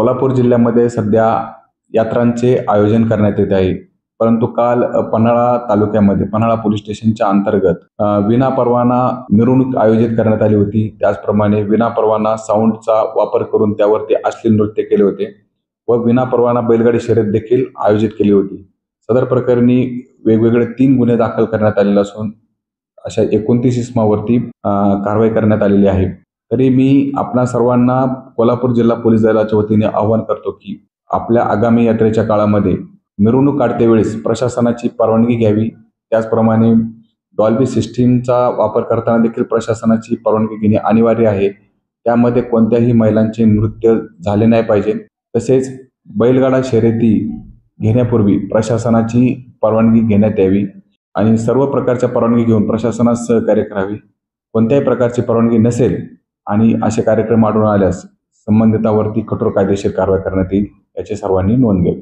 कोल्हापूर जिल्ह्यामध्ये सध्या यात्रांचे आयोजन करण्यात येत आहे. परंतु काल पन्हाळा तालुक्यामध्ये पन्हाळा पोलीस स्टेशनच्या अंतर्गत विनापरवाना मिरवणूक आयोजित करण्यात आली होती. त्याचप्रमाणे विनापरवाना साऊंडचा वापर करून त्यावरती अश्लील नृत्य केले होते व विनापरवाना बैलगाडी शर्यत देखील आयोजित केली होती. सदर प्रकरणी वेगवेगळे 3 गुन्हे दाखल करण्यात आलेले असून अशा 29 इसमावरती कारवाई करण्यात आलेली आहे. तरी मी आपणा सर्वांना कोल्हापूर जिल्हा पोलीस दलाच्या वतीने आवाहन करतो की आपल्या आगामी यात्रेच्या काळामध्ये मिरवणूक काढतेवेळेस प्रशासनाची परवानगी घ्यावी. त्याचप्रमाणे डॉल्बी सिस्टीमचा वापर करताना देखील प्रशासनाची परवानगी घेणे अनिवार्य आहे. त्यामध्ये कोणत्याही महिलांचे नृत्य झाले नाही पाहिजे. तसेच बैलगाडा शर्यती घेण्यापूर्वी प्रशासनाची परवानगी घेण्यात यावी आणि सर्व प्रकारच्या परवानगी घेऊन प्रशासनास सहकार्य करावे. कोणत्याही प्रकारची परवानगी नसेल आणि असे कार्यक्रम आढळून आल्यास संबंधितावरती कठोर कायदेशीर कारवाई करण्यात येईल, याची सर्वांनी नोंद घ्यावी.